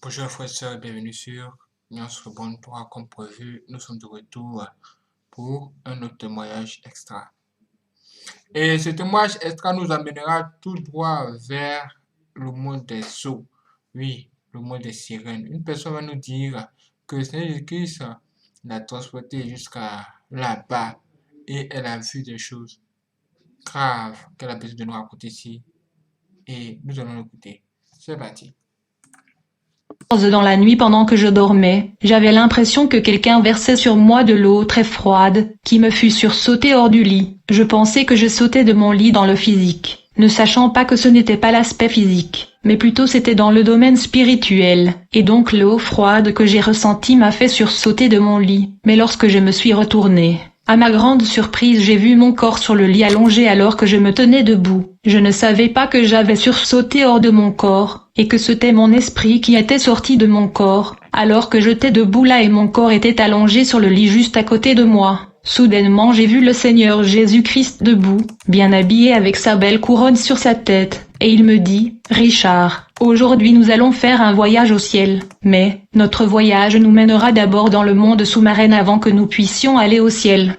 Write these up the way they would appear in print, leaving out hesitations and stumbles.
Bonjour frères et sœurs, bienvenue sur Nuance Bonne pour comme prévu. Nous sommes de retour pour un autre témoignage extra. Et ce témoignage extra nous amènera tout droit vers le monde des eaux. Oui, le monde des sirènes. Une personne va nous dire que le Seigneur Jésus-Christ l'a transporté jusqu'à là-bas et elle a vu des choses graves qu'elle a besoin de nous raconter ici. Et nous allons l'écouter. C'est parti. Dans la nuit pendant que je dormais, j'avais l'impression que quelqu'un versait sur moi de l'eau très froide, qui me fut sursautée hors du lit. Je pensais que je sautais de mon lit dans le physique, ne sachant pas que ce n'était pas l'aspect physique, mais plutôt c'était dans le domaine spirituel, et donc l'eau froide que j'ai ressentie m'a fait sursauter de mon lit. Mais lorsque je me suis retournée, à ma grande surprise, j'ai vu mon corps sur le lit allongé alors que je me tenais debout. Je ne savais pas que j'avais sursauté hors de mon corps, et que c'était mon esprit qui était sorti de mon corps, alors que j'étais debout là et mon corps était allongé sur le lit juste à côté de moi. Soudainement j'ai vu le Seigneur Jésus-Christ debout, bien habillé avec sa belle couronne sur sa tête, et il me dit, « Richard, aujourd'hui nous allons faire un voyage au ciel, mais notre voyage nous mènera d'abord dans le monde sous-marin avant que nous puissions aller au ciel. »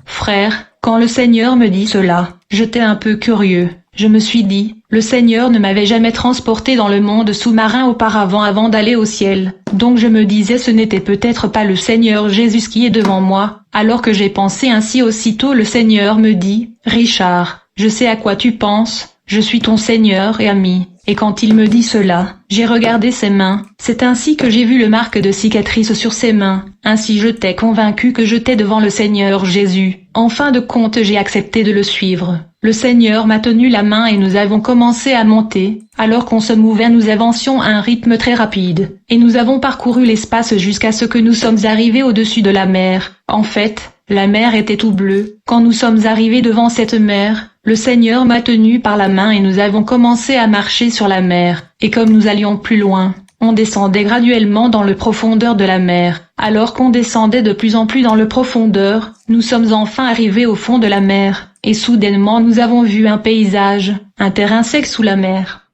Frère, quand le Seigneur me dit cela, j'étais un peu curieux. Je me suis dit, le Seigneur ne m'avait jamais transporté dans le monde sous-marin auparavant avant d'aller au ciel. Donc je me disais ce n'était peut-être pas le Seigneur Jésus qui est devant moi. Alors que j'ai pensé ainsi aussitôt le Seigneur me dit, « Richard, je sais à quoi tu penses, je suis ton Seigneur et ami. » Et quand il me dit cela, j'ai regardé ses mains. C'est ainsi que j'ai vu le marque de cicatrice sur ses mains. Ainsi j'étais convaincu que j'étais devant le Seigneur Jésus. En fin de compte, j'ai accepté de le suivre. Le Seigneur m'a tenu la main et nous avons commencé à monter. Alors qu'on se mouvait, nous avancions à un rythme très rapide. Et nous avons parcouru l'espace jusqu'à ce que nous sommes arrivés au-dessus de la mer. En fait, la mer était tout bleue. Quand nous sommes arrivés devant cette mer, le Seigneur m'a tenu par la main et nous avons commencé à marcher sur la mer. Et comme nous allions plus loin, on descendait graduellement dans le profondeur de la mer. Alors qu'on descendait de plus en plus dans le profondeur, nous sommes enfin arrivés au fond de la mer. Et soudainement nous avons vu un paysage, un terrain sec sous la mer.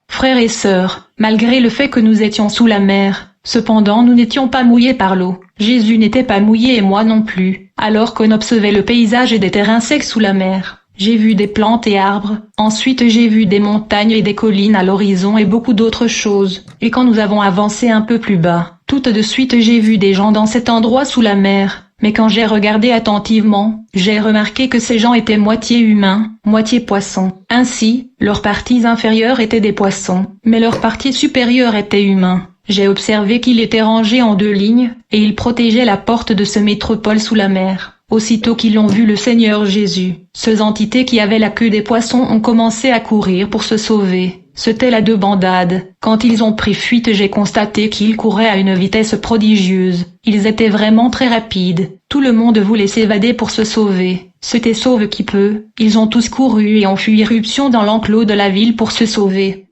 Frères et sœurs, malgré le fait que nous étions sous la mer, cependant nous n'étions pas mouillés par l'eau. Jésus n'était pas mouillé et moi non plus, alors qu'on observait le paysage et des terrains secs sous la mer. J'ai vu des plantes et arbres, ensuite j'ai vu des montagnes et des collines à l'horizon et beaucoup d'autres choses. Et quand nous avons avancé un peu plus bas, tout de suite j'ai vu des gens dans cet endroit sous la mer. Mais quand j'ai regardé attentivement, j'ai remarqué que ces gens étaient moitié humains, moitié poissons. Ainsi, leurs parties inférieures étaient des poissons, mais leurs parties supérieures étaient humains. J'ai observé qu'ils étaient rangés en deux lignes, et ils protégeaient la porte de ce métropole sous la mer. Aussitôt qu'ils ont vu le Seigneur Jésus, ces entités qui avaient la queue des poissons ont commencé à courir pour se sauver. C'était la débandade. Quand ils ont pris fuite, j'ai constaté qu'ils couraient à une vitesse prodigieuse. Ils étaient vraiment très rapides. Tout le monde voulait s'évader pour se sauver. C'était sauve qui peut. Ils ont tous couru et ont fait irruption dans l'enclos de la ville pour se sauver.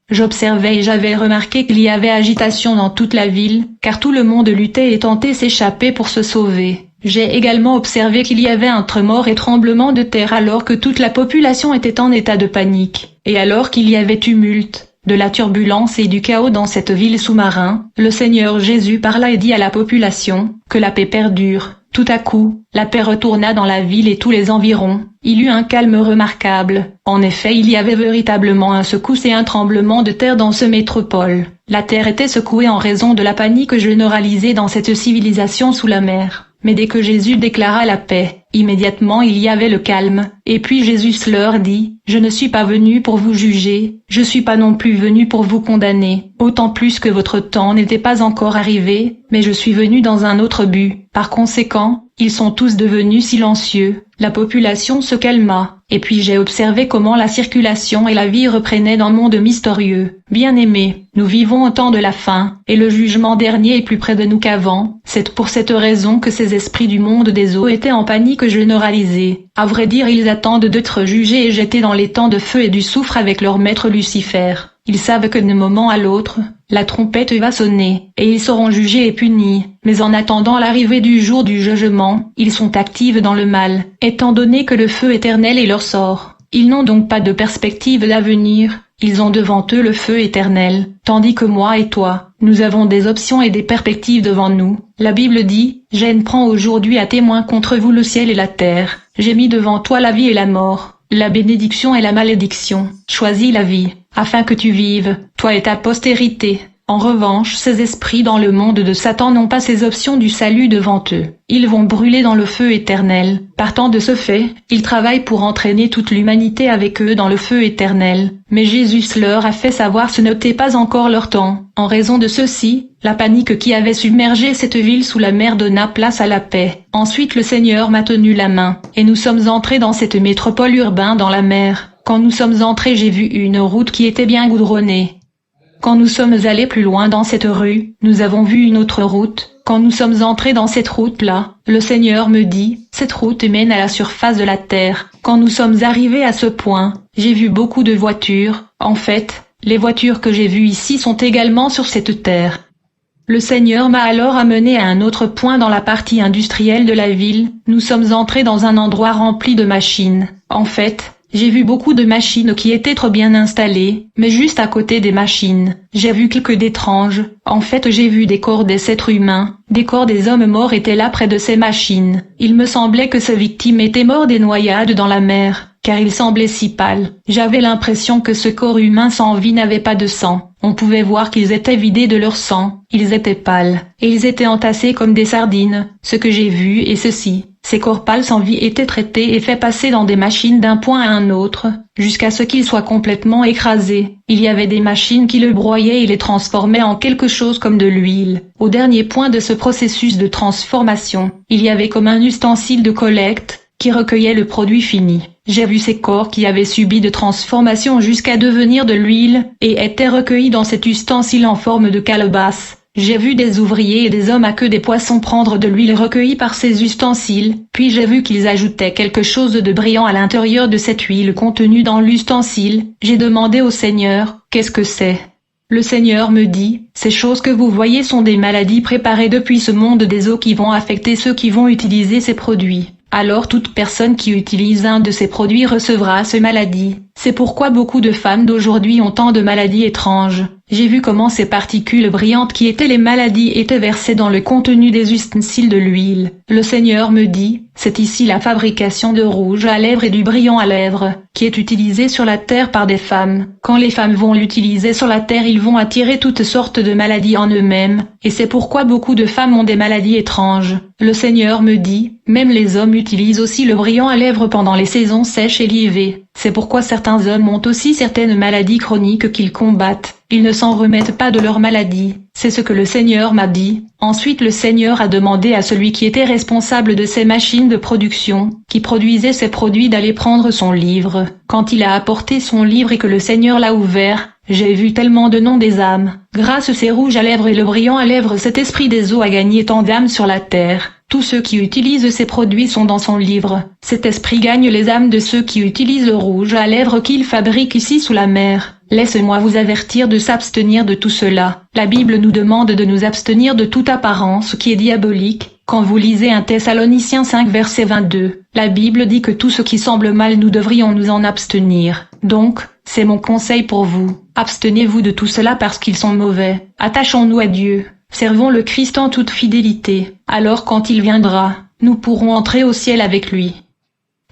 J'observais et j'avais remarqué qu'il y avait agitation dans toute la ville, car tout le monde luttait et tentait s'échapper pour se sauver. J'ai également observé qu'il y avait un tremor et tremblement de terre alors que toute la population était en état de panique. Et alors qu'il y avait tumulte, de la turbulence et du chaos dans cette ville sous-marin, le Seigneur Jésus parla et dit à la population, que la paix perdure. Tout à coup, la paix retourna dans la ville et tous les environs. Il eut un calme remarquable. En effet, il y avait véritablement un secousse et un tremblement de terre dans ce métropole. La terre était secouée en raison de la panique généralisée dans cette civilisation sous la mer. Mais dès que Jésus déclara la paix, immédiatement il y avait le calme. Et puis Jésus leur dit, « Je ne suis pas venu pour vous juger, je suis pas non plus venu pour vous condamner, autant plus que votre temps n'était pas encore arrivé, mais je suis venu dans un autre but. » Par conséquent, ils sont tous devenus silencieux. La population se calma. Et puis j'ai observé comment la circulation et la vie reprenaient dans le monde mystérieux. Bien-aimés, nous vivons au temps de la fin, et le jugement dernier est plus près de nous qu'avant. C'est pour cette raison que ces esprits du monde des eaux étaient en panique généralisée. À vrai dire, ils attendent d'être jugés et jetés dans les temps de feu et du soufre avec leur maître Lucifer. Ils savent que d'un moment à l'autre, la trompette va sonner, et ils seront jugés et punis. Mais en attendant l'arrivée du jour du jugement, ils sont actifs dans le mal, étant donné que le feu éternel est leur sort. Ils n'ont donc pas de perspective d'avenir. Ils ont devant eux le feu éternel, tandis que moi et toi, nous avons des options et des perspectives devant nous. La Bible dit, « Je prends aujourd'hui à témoin contre vous le ciel et la terre. J'ai mis devant toi la vie et la mort, la bénédiction et la malédiction. Choisis la vie, afin que tu vives, toi et ta postérité. » En revanche, ces esprits dans le monde de Satan n'ont pas ces options du salut devant eux. Ils vont brûler dans le feu éternel. Partant de ce fait, ils travaillent pour entraîner toute l'humanité avec eux dans le feu éternel. Mais Jésus leur a fait savoir ce n'était pas encore leur temps. En raison de ceci, la panique qui avait submergé cette ville sous la mer donna place à la paix. Ensuite le Seigneur m'a tenu la main, et nous sommes entrés dans cette métropole urbaine dans la mer. Quand nous sommes entrés, j'ai vu une route qui était bien goudronnée. Quand nous sommes allés plus loin dans cette rue, nous avons vu une autre route. Quand nous sommes entrés dans cette route-là, le Seigneur me dit, cette route mène à la surface de la terre. Quand nous sommes arrivés à ce point, j'ai vu beaucoup de voitures. En fait, les voitures que j'ai vues ici sont également sur cette terre. Le Seigneur m'a alors amené à un autre point dans la partie industrielle de la ville. Nous sommes entrés dans un endroit rempli de machines. En fait, j'ai vu beaucoup de machines qui étaient trop bien installées, mais juste à côté des machines, j'ai vu quelque d'étrange. En fait, j'ai vu des corps des êtres humains, des corps des hommes morts étaient là près de ces machines. Il me semblait que ces victimes étaient mortes des noyades dans la mer, car ils semblaient si pâles. J'avais l'impression que ce corps humain sans vie n'avait pas de sang. On pouvait voir qu'ils étaient vidés de leur sang, ils étaient pâles, et ils étaient entassés comme des sardines. Ce que j'ai vu est ceci. Ces corps pâles sans vie étaient traités et faits passer dans des machines d'un point à un autre, jusqu'à ce qu'ils soient complètement écrasés. Il y avait des machines qui le broyaient et les transformaient en quelque chose comme de l'huile. Au dernier point de ce processus de transformation, il y avait comme un ustensile de collecte, qui recueillait le produit fini. J'ai vu ces corps qui avaient subi de transformation jusqu'à devenir de l'huile, et étaient recueillis dans cet ustensile en forme de calebasse. J'ai vu des ouvriers et des hommes à queue des poissons prendre de l'huile recueillie par ces ustensiles, puis j'ai vu qu'ils ajoutaient quelque chose de brillant à l'intérieur de cette huile contenue dans l'ustensile. J'ai demandé au Seigneur, qu'est-ce que c'est? Le Seigneur me dit, ces choses que vous voyez sont des maladies préparées depuis ce monde des eaux qui vont affecter ceux qui vont utiliser ces produits. Alors toute personne qui utilise un de ces produits recevra ces maladies. C'est pourquoi beaucoup de femmes d'aujourd'hui ont tant de maladies étranges. J'ai vu comment ces particules brillantes qui étaient les maladies étaient versées dans le contenu des ustensiles de l'huile. Le Seigneur me dit, c'est ici la fabrication de rouge à lèvres et du brillant à lèvres, qui est utilisé sur la terre par des femmes. Quand les femmes vont l'utiliser sur la terre, ils vont attirer toutes sortes de maladies en eux-mêmes, et c'est pourquoi beaucoup de femmes ont des maladies étranges. Le Seigneur me dit, même les hommes utilisent aussi le brillant à lèvres pendant les saisons sèches et l'hiver. C'est pourquoi certains hommes ont aussi certaines maladies chroniques qu'ils combattent. Ils ne s'en remettent pas de leur maladie. C'est ce que le Seigneur m'a dit. Ensuite le Seigneur a demandé à celui qui était responsable de ces machines de production, qui produisait ces produits, d'aller prendre son livre. Quand il a apporté son livre et que le Seigneur l'a ouvert, j'ai vu tellement de noms des âmes. Grâce à ces rouges à lèvres et le brillant à lèvres, cet esprit des eaux a gagné tant d'âmes sur la terre. Tous ceux qui utilisent ces produits sont dans son livre. Cet esprit gagne les âmes de ceux qui utilisent le rouge à lèvres qu'il fabrique ici sous la mer. Laisse-moi vous avertir de s'abstenir de tout cela. La Bible nous demande de nous abstenir de toute apparence qui est diabolique. Quand vous lisez 1 Thessaloniciens 5 verset 22, la Bible dit que tout ce qui semble mal nous devrions nous en abstenir. Donc, c'est mon conseil pour vous. Abstenez-vous de tout cela parce qu'ils sont mauvais. Attachons-nous à Dieu. Servons le Christ en toute fidélité. Alors quand il viendra, nous pourrons entrer au ciel avec lui.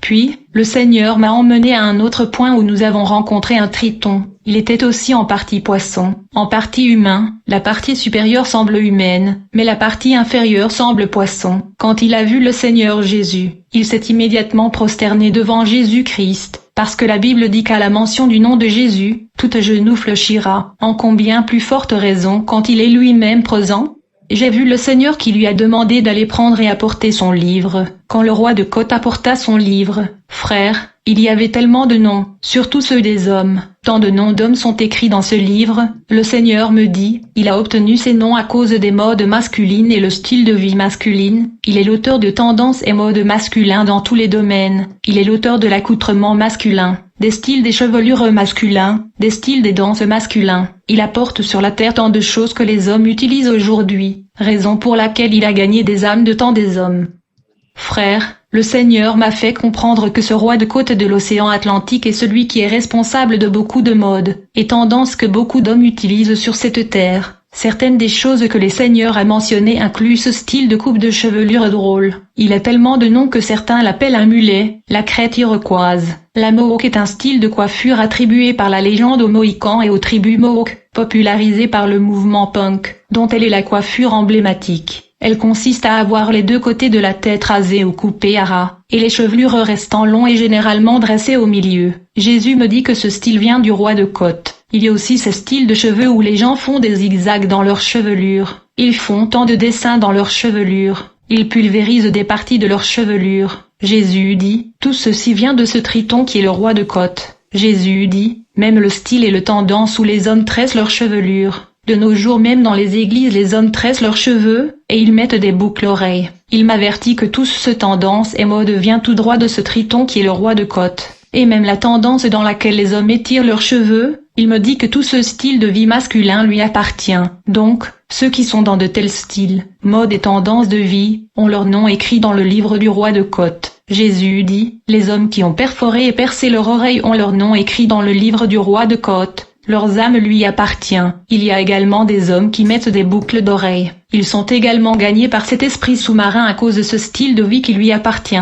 Puis, le Seigneur m'a emmené à un autre point où nous avons rencontré un triton. Il était aussi en partie poisson, en partie humain. La partie supérieure semble humaine, mais la partie inférieure semble poisson. Quand il a vu le Seigneur Jésus, il s'est immédiatement prosterné devant Jésus-Christ, parce que la Bible dit qu'à la mention du nom de Jésus, tout genou fléchira. En combien plus forte raison quand il est lui-même présent? J'ai vu le Seigneur qui lui a demandé d'aller prendre et apporter son livre. Quand le roi de Côte apporta son livre, frère, il y avait tellement de noms, surtout ceux des hommes. Tant de noms d'hommes sont écrits dans ce livre. Le Seigneur me dit, il a obtenu ces noms à cause des modes masculines et le style de vie masculine. Il est l'auteur de tendances et modes masculins dans tous les domaines. Il est l'auteur de l'accoutrement masculin, des styles des chevelures masculins, des styles des danses masculins. Il apporte sur la terre tant de choses que les hommes utilisent aujourd'hui, raison pour laquelle il a gagné des âmes de tant des hommes. Frère, Le Seigneur m'a fait comprendre que ce roi de côte de l'océan Atlantique est celui qui est responsable de beaucoup de modes et tendances que beaucoup d'hommes utilisent sur cette terre. Certaines des choses que les seigneurs a mentionnées incluent ce style de coupe de chevelure drôle. Il a tellement de noms que certains l'appellent un mulet, la crête iroquoise. La mohawk est un style de coiffure attribué par la légende aux Mohicans et aux tribus Mohawk, popularisé par le mouvement punk, dont elle est la coiffure emblématique. Elle consiste à avoir les deux côtés de la tête rasés ou coupés à ras, et les chevelures restant longs et généralement dressées au milieu. Jésus me dit que ce style vient du roi de côte. Il y a aussi ce style de cheveux où les gens font des zigzags dans leur chevelure. Ils font tant de dessins dans leur chevelure. Ils pulvérisent des parties de leur chevelure. Jésus dit, tout ceci vient de ce triton qui est le roi de côte. Jésus dit, même le style et le tendance où les hommes tressent leur chevelure. De nos jours même dans les églises les hommes tressent leurs cheveux, et ils mettent des boucles oreilles. Il m'avertit que tout ce tendance et mode vient tout droit de ce triton qui est le roi de côte. Et même la tendance dans laquelle les hommes étirent leurs cheveux, il me dit que tout ce style de vie masculin lui appartient. Donc, ceux qui sont dans de tels styles, modes et tendances de vie, ont leur nom écrit dans le livre du roi de côte. Jésus dit, les hommes qui ont perforé et percé leur oreille ont leur nom écrit dans le livre du roi de côte. Leurs âmes lui appartiennent. Il y a également des hommes qui mettent des boucles d'oreilles. Ils sont également gagnés par cet esprit sous-marin à cause de ce style de vie qui lui appartient.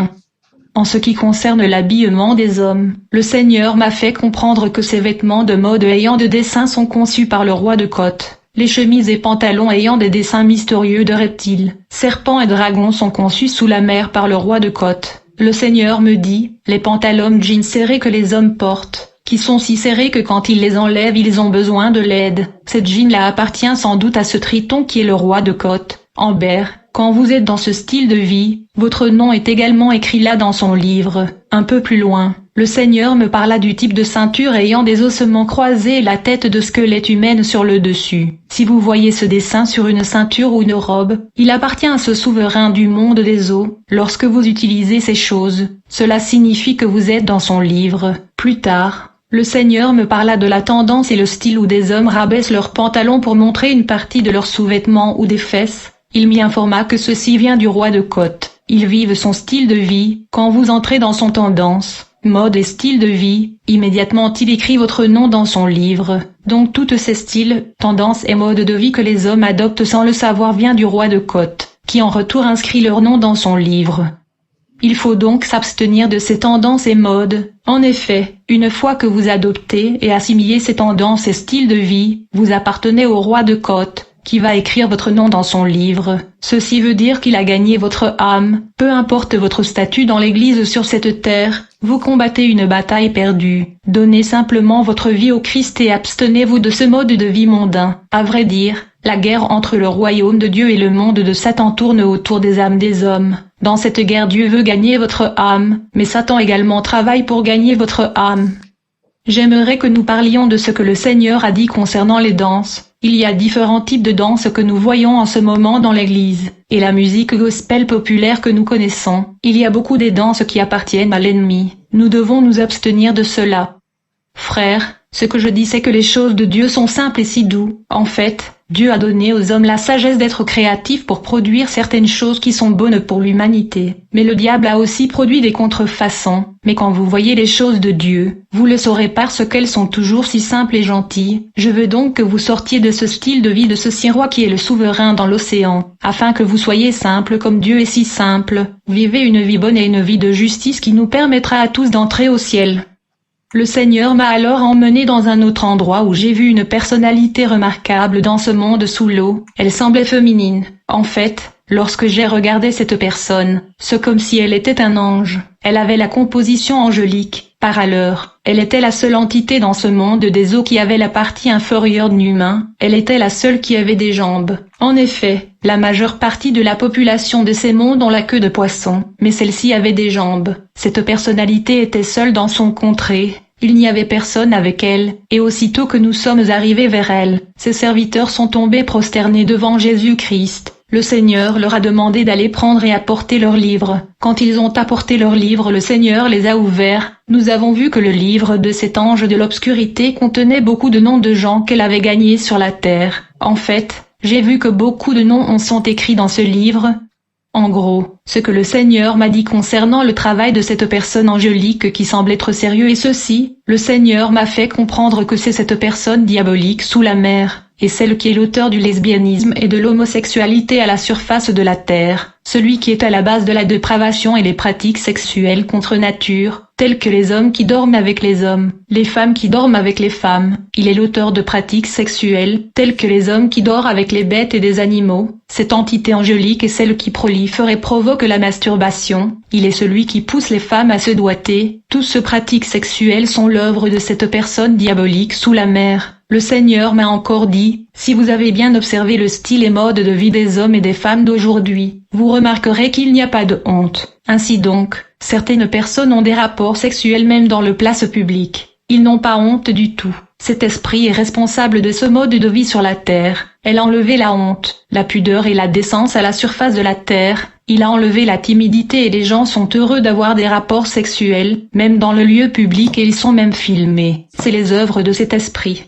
En ce qui concerne l'habillement des hommes, le Seigneur m'a fait comprendre que ces vêtements de mode ayant de dessins sont conçus par le roi de côte. Les chemises et pantalons ayant des dessins mystérieux de reptiles, serpents et dragons sont conçus sous la mer par le roi de côte. Le Seigneur me dit, les pantalons jeans serrés que les hommes portent, qui sont si serrés que quand ils les enlèvent ils ont besoin de l'aide. Cette jean-là appartient sans doute à ce triton qui est le roi de côte. Amber, quand vous êtes dans ce style de vie, votre nom est également écrit là dans son livre. Un peu plus loin, le Seigneur me parla du type de ceinture ayant des ossements croisés et la tête de squelette humaine sur le dessus. Si vous voyez ce dessin sur une ceinture ou une robe, il appartient à ce souverain du monde des eaux. Lorsque vous utilisez ces choses, cela signifie que vous êtes dans son livre. Plus tard, le Seigneur me parla de la tendance et le style où des hommes rabaissent leurs pantalons pour montrer une partie de leurs sous-vêtements ou des fesses. Il m'y informa que ceci vient du roi de côte. Ils vivent son style de vie. Quand vous entrez dans son tendance, mode et style de vie, immédiatement il écrit votre nom dans son livre. Donc tous ces styles, tendances et modes de vie que les hommes adoptent sans le savoir vient du roi de côte, qui en retour inscrit leur nom dans son livre. Il faut donc s'abstenir de ces tendances et modes. En effet, une fois que vous adoptez et assimilez ces tendances et styles de vie, vous appartenez au roi de côte, qui va écrire votre nom dans son livre. Ceci veut dire qu'il a gagné votre âme, peu importe votre statut dans l'Église sur cette terre, vous combattez une bataille perdue. Donnez simplement votre vie au Christ et abstenez-vous de ce mode de vie mondain. À vrai dire, la guerre entre le royaume de Dieu et le monde de Satan tourne autour des âmes des hommes. Dans cette guerre Dieu veut gagner votre âme, mais Satan également travaille pour gagner votre âme. J'aimerais que nous parlions de ce que le Seigneur a dit concernant les danses. Il y a différents types de danses que nous voyons en ce moment dans l'Église, et la musique gospel populaire que nous connaissons. Il y a beaucoup de danses qui appartiennent à l'ennemi. Nous devons nous abstenir de cela. Frères, ce que je dis c'est que les choses de Dieu sont simples et si doux. En fait, Dieu a donné aux hommes la sagesse d'être créatifs pour produire certaines choses qui sont bonnes pour l'humanité. Mais le diable a aussi produit des contrefaçons. Mais quand vous voyez les choses de Dieu, vous le saurez parce qu'elles sont toujours si simples et gentilles. Je veux donc que vous sortiez de ce style de vie de ce roi qui est le souverain dans l'océan, afin que vous soyez simples comme Dieu est si simple. Vivez une vie bonne et une vie de justice qui nous permettra à tous d'entrer au ciel. Le Seigneur m'a alors emmené dans un autre endroit où j'ai vu une personnalité remarquable dans ce monde sous l'eau. Elle semblait féminine. En fait, lorsque j'ai regardé cette personne, c'est comme si elle était un ange. Elle avait la composition angélique. Par ailleurs, elle était la seule entité dans ce monde des eaux qui avait la partie inférieure de l'humain. Elle était la seule qui avait des jambes. En effet, la majeure partie de la population de ces mondes ont la queue de poisson, mais celle-ci avait des jambes. Cette personnalité était seule dans son contrée. Il n'y avait personne avec elle, et aussitôt que nous sommes arrivés vers elle, ses serviteurs sont tombés prosternés devant Jésus-Christ. Le Seigneur leur a demandé d'aller prendre et apporter leurs livres. Quand ils ont apporté leurs livres, le Seigneur les a ouverts. Nous avons vu que le livre de cet ange de l'obscurité contenait beaucoup de noms de gens qu'elle avait gagnés sur la terre. En fait, j'ai vu que beaucoup de noms en sont écrits dans ce livre. En gros, ce que le Seigneur m'a dit concernant le travail de cette personne angélique qui semble être sérieux est ceci: le Seigneur m'a fait comprendre que c'est cette personne diabolique sous la mer, et celle qui est l'auteur du lesbianisme et de l'homosexualité à la surface de la terre, celui qui est à la base de la dépravation et les pratiques sexuelles contre nature, telles que les hommes qui dorment avec les hommes, les femmes qui dorment avec les femmes. Il est l'auteur de pratiques sexuelles, telles que les hommes qui dorment avec les bêtes et des animaux. Cette entité angélique est celle qui prolifère et provoque la masturbation. Il est celui qui pousse les femmes à se doiter. Toutes ces pratiques sexuelles sont l'œuvre de cette personne diabolique sous la mer. Le Seigneur m'a encore dit, si vous avez bien observé le style et mode de vie des hommes et des femmes d'aujourd'hui, vous remarquerez qu'il n'y a pas de honte. Ainsi donc, certaines personnes ont des rapports sexuels même dans le place publique. Ils n'ont pas honte du tout. Cet esprit est responsable de ce mode de vie sur la terre. Elle a enlevé la honte, la pudeur et la décence à la surface de la terre. Il a enlevé la timidité et les gens sont heureux d'avoir des rapports sexuels, même dans le lieu public, et ils sont même filmés. C'est les œuvres de cet esprit.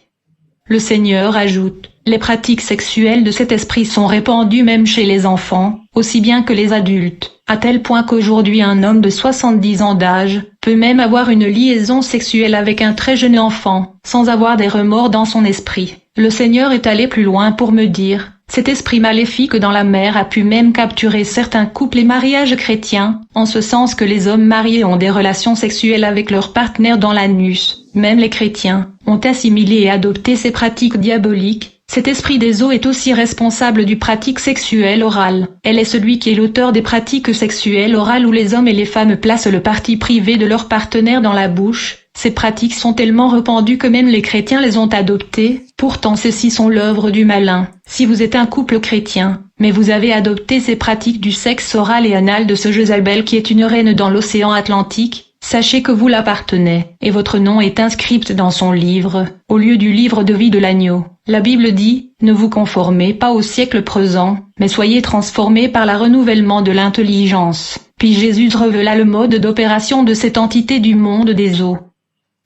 Le Seigneur ajoute, les pratiques sexuelles de cet esprit sont répandues même chez les enfants, aussi bien que les adultes, à tel point qu'aujourd'hui un homme de 70 ans d'âge peut même avoir une liaison sexuelle avec un très jeune enfant, sans avoir des remords dans son esprit. Le Seigneur est allé plus loin pour me dire, cet esprit maléfique dans la mer a pu même capturer certains couples et mariages chrétiens, en ce sens que les hommes mariés ont des relations sexuelles avec leurs partenaires dans l'anus. Même les chrétiens ont assimilé et adopté ces pratiques diaboliques. Cet esprit des eaux est aussi responsable du pratique sexuelle orale. Elle est celui qui est l'auteur des pratiques sexuelles orales où les hommes et les femmes placent le parti privé de leur partenaire dans la bouche. Ces pratiques sont tellement répandues que même les chrétiens les ont adoptées. Pourtant ceux-ci sont l'œuvre du malin. Si vous êtes un couple chrétien, mais vous avez adopté ces pratiques du sexe oral et anal de ce Jézabel qui est une reine dans l'océan Atlantique, sachez que vous l'appartenez, et votre nom est inscrit dans son livre, au lieu du livre de vie de l'agneau. La Bible dit, ne vous conformez pas au siècle présent, mais soyez transformés par le renouvellement de l'intelligence. Puis Jésus révéla le mode d'opération de cette entité du monde des eaux.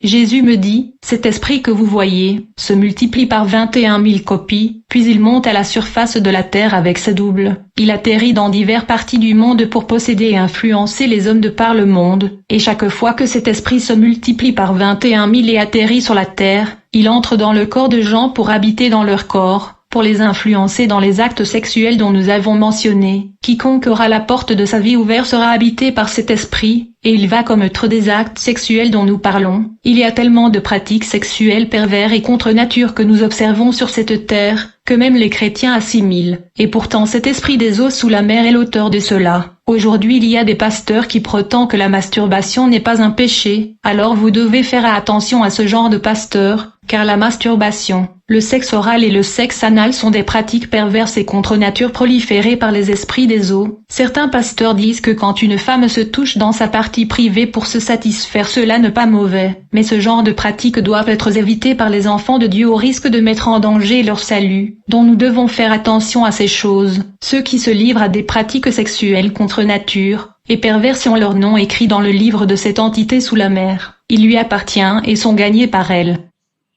Jésus me dit, cet esprit que vous voyez, se multiplie par 21 000 copies, puis il monte à la surface de la terre avec ses doubles. Il atterrit dans diverses parties du monde pour posséder et influencer les hommes de par le monde, et chaque fois que cet esprit se multiplie par 21 000 et atterrit sur la terre, il entre dans le corps de gens pour habiter dans leur corps, pour les influencer dans les actes sexuels dont nous avons mentionné. Quiconque aura la porte de sa vie ouverte sera habité par cet esprit, et il va commettre des actes sexuels dont nous parlons. Il y a tellement de pratiques sexuelles pervers et contre nature que nous observons sur cette terre, que même les chrétiens assimilent. Et pourtant cet esprit des eaux sous la mer est l'auteur de cela. Aujourd'hui il y a des pasteurs qui prétendent que la masturbation n'est pas un péché. Alors vous devez faire attention à ce genre de pasteurs, car la masturbation, le sexe oral et le sexe anal sont des pratiques perverses et contre nature proliférées par les esprits des eaux. Certains pasteurs disent que quand une femme se touche dans sa partie privée pour se satisfaire, cela n'est pas mauvais. Mais ce genre de pratiques doivent être évitées par les enfants de Dieu au risque de mettre en danger leur salut, dont nous devons faire attention à ces choses. Ceux qui se livrent à des pratiques sexuelles contre nature et perverses ont leur nom écrit dans le livre de cette entité sous la mer. Il lui appartient et sont gagnés par elle.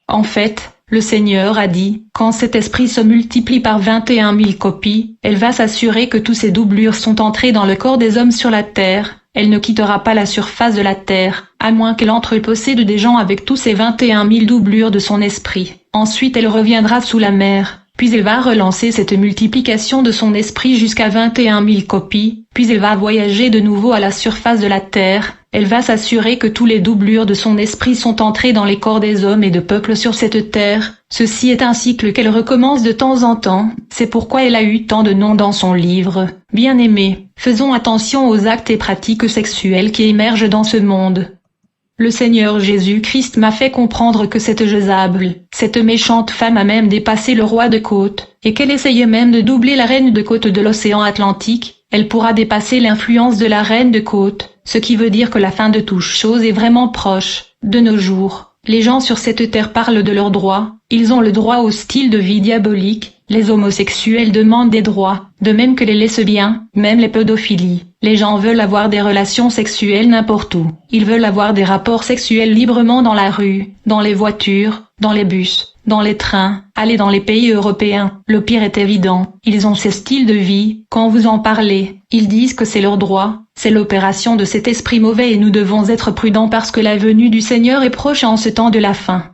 En fait, le Seigneur a dit, quand cet esprit se multiplie par 21 000 copies, elle va s'assurer que tous ces doublures sont entrées dans le corps des hommes sur la terre. Elle ne quittera pas la surface de la terre, à moins qu'elle entrepossède des gens avec tous ces 21 000 doublures de son esprit. Ensuite elle reviendra sous la mer, puis elle va relancer cette multiplication de son esprit jusqu'à 21 000 copies, puis elle va voyager de nouveau à la surface de la terre. Elle va s'assurer que tous les doublures de son esprit sont entrées dans les corps des hommes et de peuples sur cette terre. Ceci est un cycle qu'elle recommence de temps en temps. C'est pourquoi elle a eu tant de noms dans son livre. Bien-aimés, faisons attention aux actes et pratiques sexuelles qui émergent dans ce monde. Le Seigneur Jésus-Christ m'a fait comprendre que cette Jézabel, cette méchante femme a même dépassé le roi de côte, et qu'elle essayait même de doubler la reine de côte de l'océan Atlantique. Elle pourra dépasser l'influence de la reine de côte, ce qui veut dire que la fin de toute chose est vraiment proche. De nos jours, les gens sur cette terre parlent de leurs droits, ils ont le droit au style de vie diabolique, les homosexuels demandent des droits, de même que les lesbiens, même les pédophilies. Les gens veulent avoir des relations sexuelles n'importe où. Ils veulent avoir des rapports sexuels librement dans la rue, dans les voitures, dans les bus, dans les trains, aller dans les pays européens. Le pire est évident, ils ont ces styles de vie, quand vous en parlez, ils disent que c'est leur droit, c'est l'opération de cet esprit mauvais et nous devons être prudents parce que la venue du Seigneur est proche en ce temps de la fin.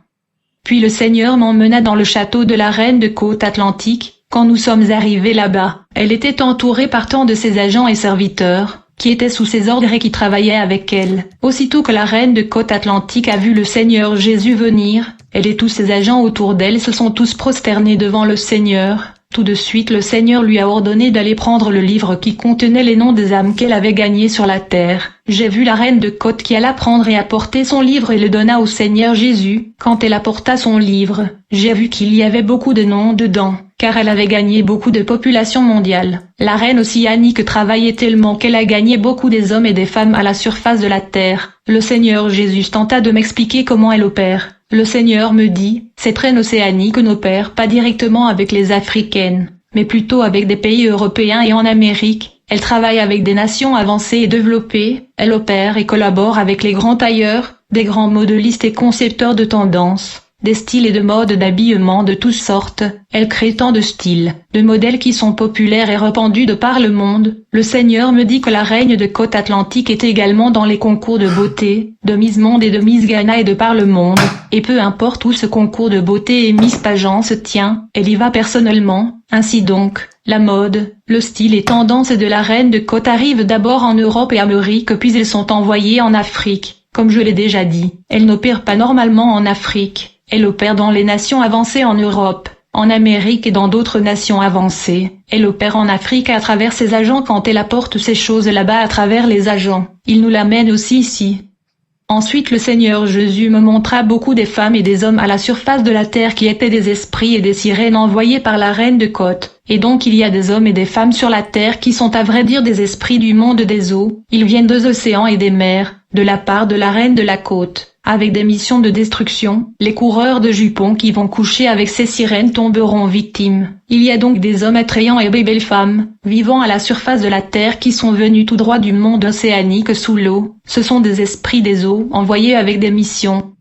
Puis le Seigneur m'emmena dans le château de la reine de Côte-Atlantique. Quand nous sommes arrivés là-bas, elle était entourée par tant de ses agents et serviteurs, qui étaient sous ses ordres et qui travaillaient avec elle. Aussitôt que la reine de Côte-Atlantique a vu le Seigneur Jésus venir, elle et tous ses agents autour d'elle se sont tous prosternés devant le Seigneur. Tout de suite le Seigneur lui a ordonné d'aller prendre le livre qui contenait les noms des âmes qu'elle avait gagnées sur la terre. J'ai vu la reine de Côte qui alla prendre et apporter son livre et le donna au Seigneur Jésus. Quand elle apporta son livre, j'ai vu qu'il y avait beaucoup de noms dedans, car elle avait gagné beaucoup de population mondiale. La reine océanique travaillait tellement qu'elle a gagné beaucoup des hommes et des femmes à la surface de la terre. Le Seigneur Jésus tenta de m'expliquer comment elle opère. Le Seigneur me dit, cette reine océanique n'opère pas directement avec les Africaines, mais plutôt avec des pays européens et en Amérique. Elle travaille avec des nations avancées et développées, elle opère et collabore avec les grands tailleurs, des grands modélistes et concepteurs de tendances, des styles et de modes d'habillement de toutes sortes. Elle crée tant de styles, de modèles qui sont populaires et répandus de par le monde. Le Seigneur me dit que la reine de Côte-Atlantique est également dans les concours de beauté, de Miss Monde et de Miss Ghana et de par le monde. Et peu importe où ce concours de beauté et Miss Pageant se tient, elle y va personnellement. Ainsi donc, la mode, le style et tendance de la reine de Côte arrivent d'abord en Europe et Amérique puis elles sont envoyées en Afrique. Comme je l'ai déjà dit, elle n'opère pas normalement en Afrique. Elle opère dans les nations avancées en Europe, en Amérique et dans d'autres nations avancées. Elle opère en Afrique à travers ses agents quand elle apporte ces choses là-bas à travers les agents. Il nous l'amène aussi ici. Ensuite le Seigneur Jésus me montra beaucoup des femmes et des hommes à la surface de la terre qui étaient des esprits et des sirènes envoyés par la reine de Côte. Et donc il y a des hommes et des femmes sur la terre qui sont à vrai dire des esprits du monde des eaux. Ils viennent des océans et des mers, de la part de la reine de la Côte. Avec des missions de destruction, les coureurs de jupons qui vont coucher avec ces sirènes tomberont victimes. Il y a donc des hommes attrayants et des belles femmes, vivant à la surface de la terre qui sont venus tout droit du monde océanique sous l'eau. Ce sont des esprits des eaux, envoyés avec des missions.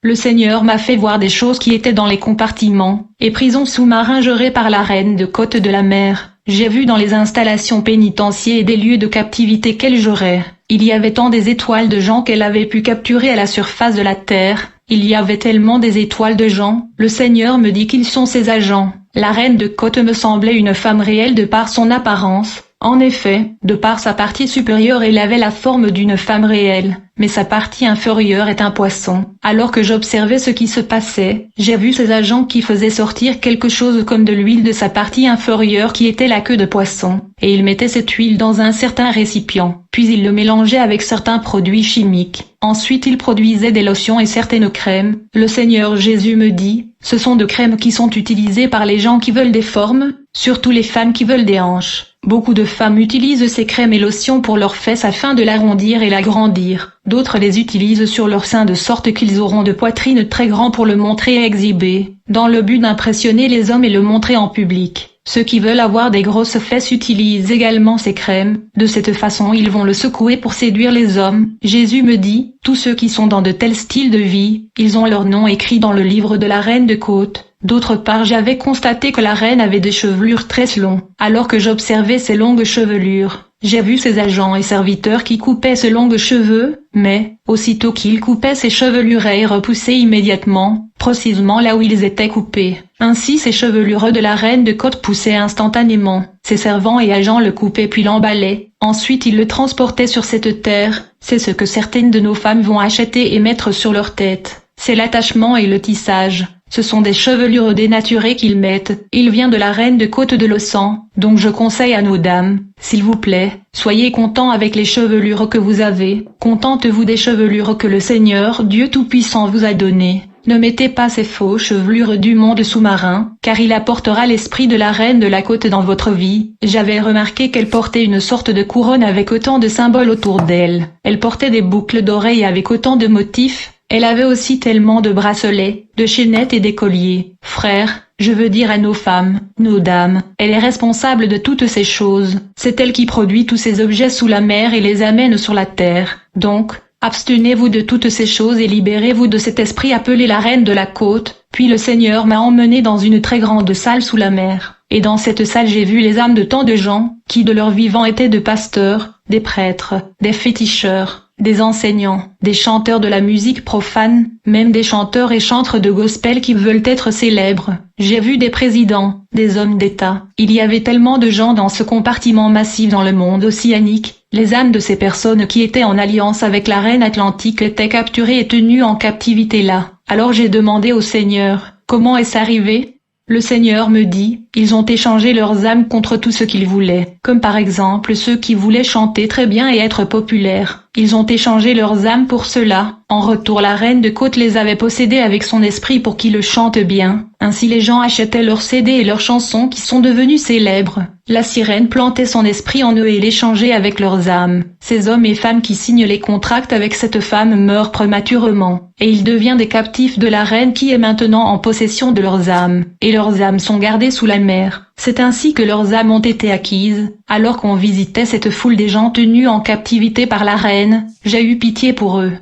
Le Seigneur m'a fait voir des choses qui étaient dans les compartiments, et prisons sous-marins gérés par la reine de Côte de la mer. J'ai vu dans les installations pénitentiaires et des lieux de captivité qu'elle gérait. Il y avait tant des étoiles de gens qu'elle avait pu capturer à la surface de la terre. Il y avait tellement des étoiles de gens. Le Seigneur me dit qu'ils sont ses agents. La reine de Côte me semblait une femme réelle de par son apparence. En effet, de par sa partie supérieure elle avait la forme d'une femme réelle, mais sa partie inférieure est un poisson. Alors que j'observais ce qui se passait, j'ai vu ces agents qui faisaient sortir quelque chose comme de l'huile de sa partie inférieure qui était la queue de poisson, et ils mettaient cette huile dans un certain récipient, puis ils le mélangeaient avec certains produits chimiques. Ensuite ils produisaient des lotions et certaines crèmes. Le Seigneur Jésus me dit, ce sont de crèmes qui sont utilisées par les gens qui veulent des formes, surtout les femmes qui veulent des hanches. Beaucoup de femmes utilisent ces crèmes et lotions pour leurs fesses afin de l'arrondir et l'agrandir. D'autres les utilisent sur leurs seins de sorte qu'ils auront de poitrines très grands pour le montrer et exhiber, dans le but d'impressionner les hommes et le montrer en public. Ceux qui veulent avoir des grosses fesses utilisent également ces crèmes. De cette façon ils vont le secouer pour séduire les hommes. Jésus me dit, tous ceux qui sont dans de tels styles de vie, ils ont leur nom écrit dans le livre de la reine de Côte. D'autre part j'avais constaté que la reine avait des chevelures très longues. Alors que j'observais ses longues chevelures, j'ai vu ses agents et serviteurs qui coupaient ses longues cheveux, mais, aussitôt qu'ils coupaient ses chevelures et repoussaient immédiatement, précisément là où ils étaient coupés. Ainsi ces chevelures de la reine de Côte poussaient instantanément. Ses servants et agents le coupaient puis l'emballaient. Ensuite ils le transportaient sur cette terre. C'est ce que certaines de nos femmes vont acheter et mettre sur leur tête. C'est l'attachement et le tissage. Ce sont des chevelures dénaturées qu'ils mettent. Il vient de la reine de Côte de l'Océan. Donc je conseille à nos dames, s'il vous plaît, soyez contents avec les chevelures que vous avez. Contentez-vous des chevelures que le Seigneur, Dieu Tout-Puissant vous a données. Ne mettez pas ces faux chevelures du monde sous-marin, car il apportera l'esprit de la reine de la Côte dans votre vie. J'avais remarqué qu'elle portait une sorte de couronne avec autant de symboles autour d'elle. Elle portait des boucles d'oreilles avec autant de motifs. Elle avait aussi tellement de bracelets, de chaînettes et des colliers. Frères, je veux dire à nos femmes, nos dames, elle est responsable de toutes ces choses. C'est elle qui produit tous ces objets sous la mer et les amène sur la terre. Donc, abstenez-vous de toutes ces choses et libérez-vous de cet esprit appelé la reine de la Côte, Puis le Seigneur m'a emmené dans une très grande salle sous la mer. Et dans cette salle j'ai vu les âmes de tant de gens, qui de leur vivant étaient de pasteurs, des prêtres, des féticheurs, des enseignants, des chanteurs de la musique profane, même des chanteurs et chantres de gospel qui veulent être célèbres. J'ai vu des présidents, des hommes d'État. Il y avait tellement de gens dans ce compartiment massif dans le monde océanique. Les âmes de ces personnes qui étaient en alliance avec la reine Atlantique étaient capturées et tenues en captivité là. Alors j'ai demandé au Seigneur, comment est-ce arrivé ? Le Seigneur me dit, ils ont échangé leurs âmes contre tout ce qu'ils voulaient, comme par exemple ceux qui voulaient chanter très bien et être populaires. Ils ont échangé leurs âmes pour cela. En retour, la reine de Côte les avait possédés avec son esprit pour qu'ils le chantent bien. Ainsi les gens achetaient leurs CD et leurs chansons qui sont devenues célèbres. La sirène plantait son esprit en eux et l'échangeait avec leurs âmes. Ces hommes et femmes qui signent les contracts avec cette femme meurent prématurément, et ils deviennent des captifs de la reine qui est maintenant en possession de leurs âmes, et leurs âmes sont gardées sous la mer. C'est ainsi que leurs âmes ont été acquises. Alors qu'on visitait cette foule des gens tenus en captivité par la reine, j'ai eu pitié pour eux.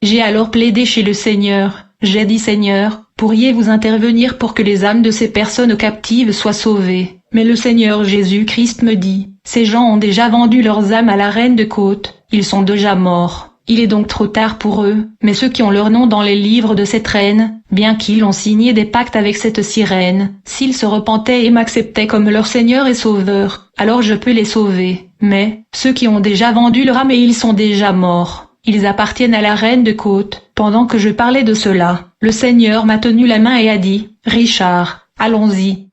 J'ai alors plaidé chez le Seigneur. J'ai dit Seigneur, pourriez-vous intervenir pour que les âmes de ces personnes captives soient sauvées? Mais le Seigneur Jésus-Christ me dit, ces gens ont déjà vendu leurs âmes à la reine de Côte, ils sont déjà morts. Il est donc trop tard pour eux, mais ceux qui ont leur nom dans les livres de cette reine, bien qu'ils ont signé des pactes avec cette sirène, s'ils se repentaient et m'acceptaient comme leur Seigneur et Sauveur, alors je peux les sauver. Mais, ceux qui ont déjà vendu leur âme et ils sont déjà morts, ils appartiennent à la reine de Côte. Pendant que je parlais de cela, le Seigneur m'a tenu la main et a dit, Richard, allons-y.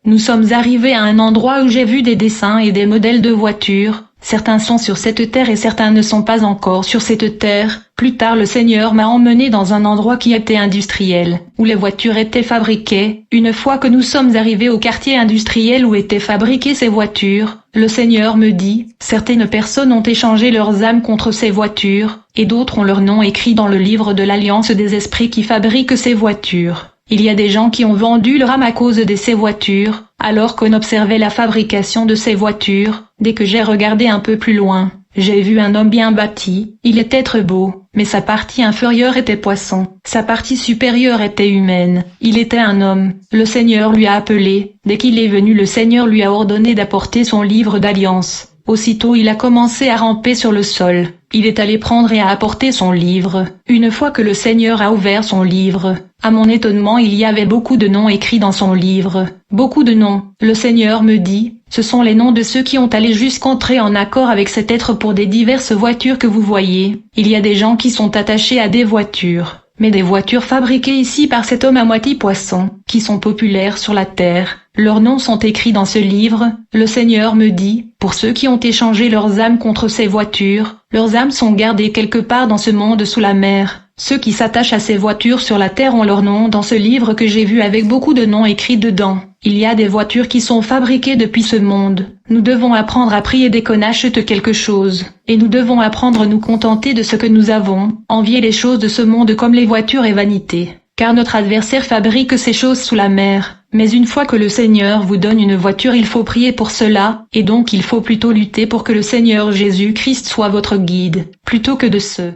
Nous sommes arrivés à un endroit où j'ai vu des dessins et des modèles de voitures. Certains sont sur cette terre et certains ne sont pas encore sur cette terre. Plus tard le Seigneur m'a emmené dans un endroit qui était industriel, où les voitures étaient fabriquées. Une fois que nous sommes arrivés au quartier industriel où étaient fabriquées ces voitures, le Seigneur me dit, certaines personnes ont échangé leurs âmes contre ces voitures, et d'autres ont leur nom écrit dans le livre de l'Alliance des esprits qui fabriquent ces voitures. Il y a des gens qui ont vendu leur âme à cause de ces voitures, alors qu'on observait la fabrication de ces voitures. Dès que j'ai regardé un peu plus loin, j'ai vu un homme bien bâti. Il était très beau, mais sa partie inférieure était poisson. Sa partie supérieure était humaine. Il était un homme. Le Seigneur lui a appelé. Dès qu'il est venu, le Seigneur lui a ordonné d'apporter son livre d'alliance. Aussitôt il a commencé à ramper sur le sol. Il est allé prendre et a apporté son livre. Une fois que le Seigneur a ouvert son livre, à mon étonnement il y avait beaucoup de noms écrits dans son livre. Beaucoup de noms. Le Seigneur me dit, ce sont les noms de ceux qui ont allé jusqu'entrer en accord avec cet être pour des diverses voitures que vous voyez. Il y a des gens qui sont attachés à des voitures. Mais des voitures fabriquées ici par cet homme à moitié poisson, qui sont populaires sur la terre. Leurs noms sont écrits dans ce livre. Le Seigneur me dit, pour ceux qui ont échangé leurs âmes contre ces voitures, leurs âmes sont gardées quelque part dans ce monde sous la mer. Ceux qui s'attachent à ces voitures sur la terre ont leur nom dans ce livre que j'ai vu avec beaucoup de noms écrits dedans. Il y a des voitures qui sont fabriquées depuis ce monde. Nous devons apprendre à prier dès qu'on achète quelque chose. Et nous devons apprendre à nous contenter de ce que nous avons, envier les choses de ce monde comme les voitures et vanité. Car notre adversaire fabrique ces choses sous la mer. Mais une fois que le Seigneur vous donne une voiture, il faut prier pour cela, et donc il faut plutôt lutter pour que le Seigneur Jésus-Christ soit votre guide, plutôt que de se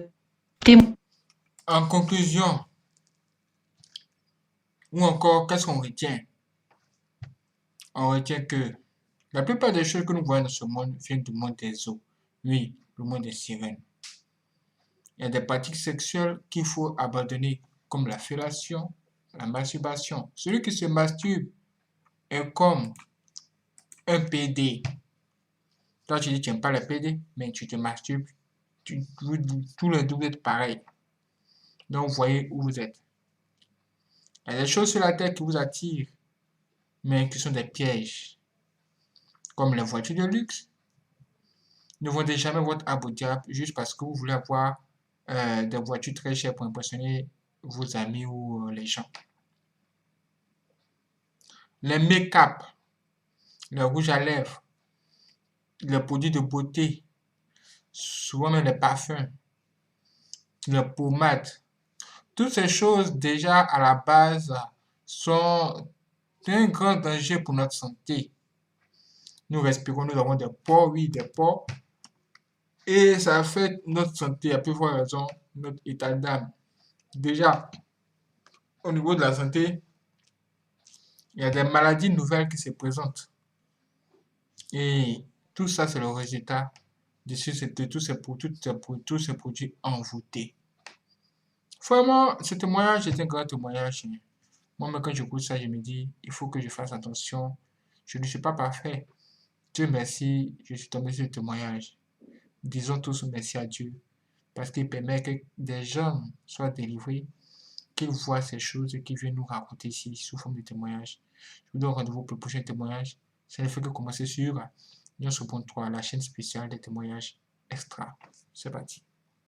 témoigner. En conclusion, ou encore, qu'est-ce qu'on retient? On retient que la plupart des choses que nous voyons dans ce monde viennent du monde des eaux. Oui, le monde des sirènes. Il y a des pratiques sexuelles qu'il faut abandonner, comme la fellation, la masturbation. Celui qui se masturbe est comme un PD. Toi, tu dis que tu n'aimes pas les PD, mais tu te masturbes. Tous les deux êtes pareils. Donc, vous voyez où vous êtes. Il y a des choses sur la terre qui vous attirent, mais qui sont des pièges. Comme les voitures de luxe. Ne vendez jamais votre âme au diable juste parce que vous voulez avoir des voitures très chères pour impressionner vos amis ou les gens. Les make-up, les rouges à lèvres, les produits de beauté, souvent même les parfums, les pommades. Toutes ces choses déjà à la base sont un grand danger pour notre santé. Nous respirons, nous avons des pores, oui, des pores. Et ça affecte notre santé, à plus forte raison, notre état d'âme. Déjà, au niveau de la santé, il y a des maladies nouvelles qui se présentent. Et tout ça, c'est le résultat de tous ces produits envoûtés. Vraiment, ce témoignage est un grand témoignage. Moi, quand j'écoute ça, je me dis, il faut que je fasse attention. Je ne suis pas parfait. Dieu merci, je suis tombé sur le témoignage. Disons tous merci à Dieu parce qu'il permet que des gens soient délivrés, qu'ils voient ces choses et qu'ils viennent nous raconter ici sous forme de témoignage. Je vous donne rendez-vous pour le prochain témoignage. Ça ne fait que commencer sur Lyon sur Point 3, la chaîne spéciale des témoignages extra. C'est parti.